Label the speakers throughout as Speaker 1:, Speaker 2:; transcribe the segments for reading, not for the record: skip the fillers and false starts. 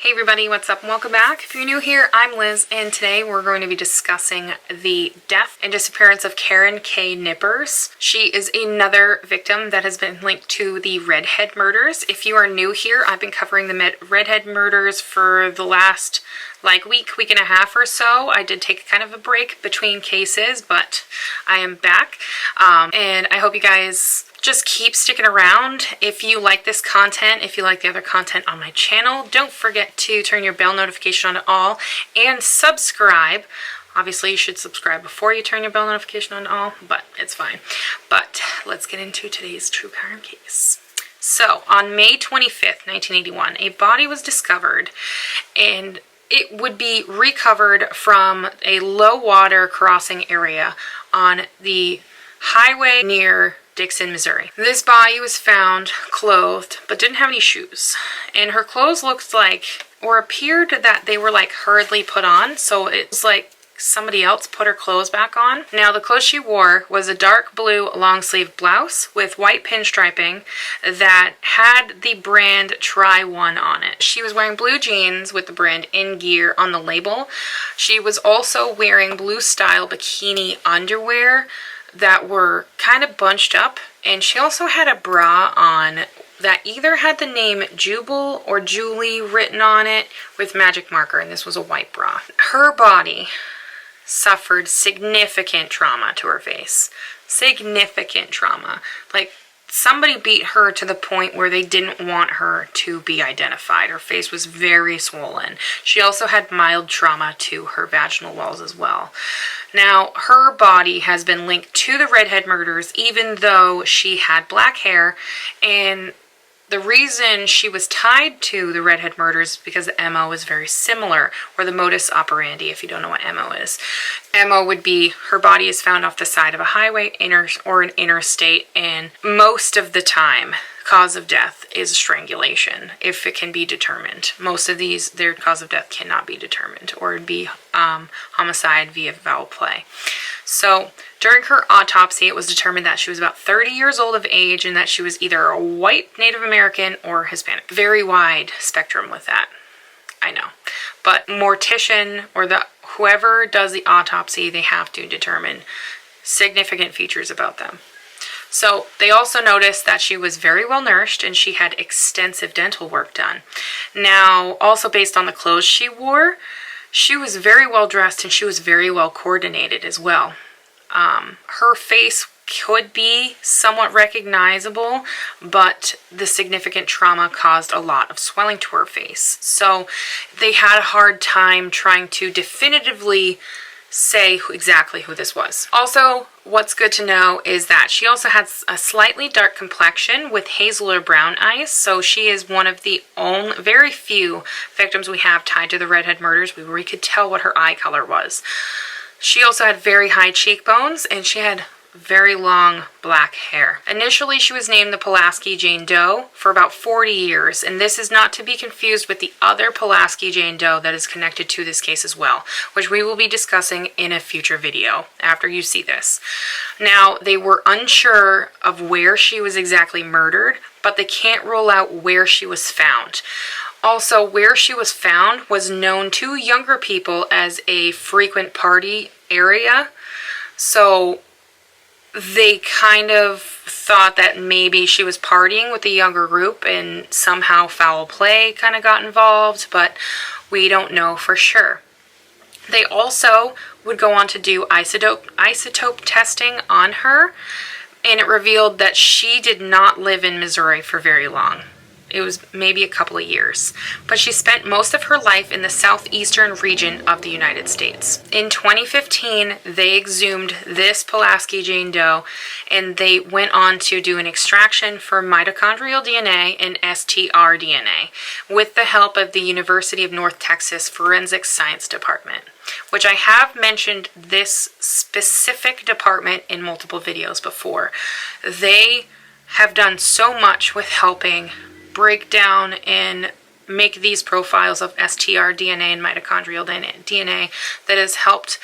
Speaker 1: Hey everybody, what's up? Welcome back. If you're new here, I'm Liz, and today we're going to be discussing the death and disappearance of Karen Kaye Knippers. She is another victim that has been linked to the RedHead Murders. If you are new here, I've been covering the RedHead Murders for the last week and a half or so. I did take kind of a break between cases, but I am back, and I hope you guys just keep sticking around. If you like this content, if you like the other content on my channel, don't forget to turn your bell notification on to all and subscribe. Obviously, you should subscribe before you turn your bell notification on to all, but it's fine. But let's get into today's true crime case. So, on May 25th, 1981, a body was discovered, and it would be recovered from a low water crossing area on the highway near Dixon, Missouri. This body was found clothed, but didn't have any shoes. And her clothes looked like, or appeared that they were hurriedly put on. So it was like somebody else put her clothes back on. Now the clothes she wore was a dark blue long sleeve blouse with white pinstriping that had the brand Try One on it. She was wearing blue jeans with the brand In Gear on the label. She was also wearing blue style bikini underwear that were kind of bunched up, and she also had a bra on that either had the name Jubal or Julie written on it with magic marker, and this was a white bra. Her body suffered significant trauma to her face. Significant trauma. Like, somebody beat her to the point where they didn't want her to be identified. Her face was very swollen. She also had mild trauma to her vaginal walls as well. Now, her body has been linked to the RedHead Murders, even though she had black hair, and the reason she was tied to the RedHead Murders is because the MO is very similar, or the modus operandi, if you don't know what MO is. MO would be her body is found off the side of a highway or an interstate, and most of the time, cause of death is strangulation, if it can be determined. Most of these, their cause of death cannot be determined, or it'd be homicide via foul play. So during her autopsy, it was determined that she was about 30 years old of age and that she was either a white Native American or Hispanic. Very wide spectrum with that, I know. But mortician or whoever does the autopsy, they have to determine significant features about them. So they also noticed that she was very well nourished and she had extensive dental work done. Now, also based on the clothes she wore, she was very well dressed and she was very well coordinated as well. Her face could be somewhat recognizable, but the significant trauma caused a lot of swelling to her face. So they had a hard time trying to definitively say exactly who this was. Also, what's good to know is that she also has a slightly dark complexion with hazel or brown eyes, so she is one of the very few victims we have tied to the RedHead Murders where we could tell what her eye color was. She also had very high cheekbones, and she had very long black hair. Initially, she was named the Pulaski Jane Doe for about 40 years, and this is not to be confused with the other Pulaski Jane Doe that is connected to this case as well, which we will be discussing in a future video after you see this. Now, they were unsure of where she was exactly murdered, but they can't rule out where she was found. Also, where she was found was known to younger people as a frequent party area, so they kind of thought that maybe she was partying with a younger group and somehow foul play kind of got involved, but we don't know for sure. They also would go on to do isotope testing on her, and it revealed that she did not live in Missouri for very long. It was maybe a couple of years, but she spent most of her life in the southeastern region of the United States. In 2015, they exhumed this Pulaski Jane Doe, and they went on to do an extraction for mitochondrial DNA and STR DNA with the help of the University of North Texas Forensic Science Department, which I have mentioned this specific department in multiple videos before. They have done so much with helping break down and make these profiles of STR DNA and mitochondrial DNA that has helped,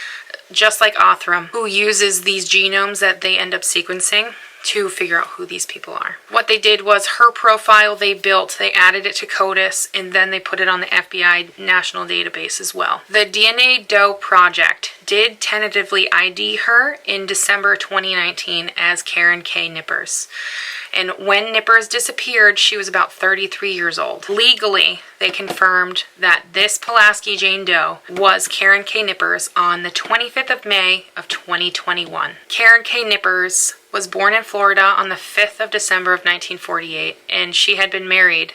Speaker 1: just like Othram, who uses these genomes that they end up sequencing to figure out who these people are. What they did was her profile they built, they added it to CODIS, and then they put it on the FBI national database as well. The DNA Doe Project did tentatively ID her in December 2019 as Karen Kaye Knippers. And when Knippers disappeared, she was about 33 years old. Legally, they confirmed that this Pulaski Jane Doe was Karen Kaye Knippers on the 25th of May of 2021. Karen Kaye Knippers was born in Florida on the 5th of December of 1948, and she had been married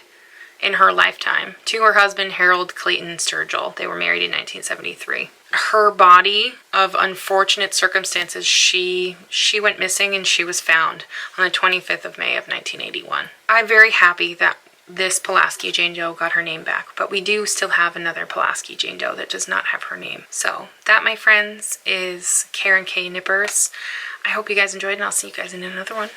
Speaker 1: in her lifetime to her husband, Harold Clayton Sturgill. They were married in 1973. Her body, of unfortunate circumstances, she went missing and she was found on the 25th of May of 1981. I'm very happy that this Pulaski Jane Doe got her name back, but we do still have another Pulaski Jane Doe that does not have her name. So that, my friends, is Karen Kaye Knippers. I hope you guys enjoyed, and I'll see you guys in another one.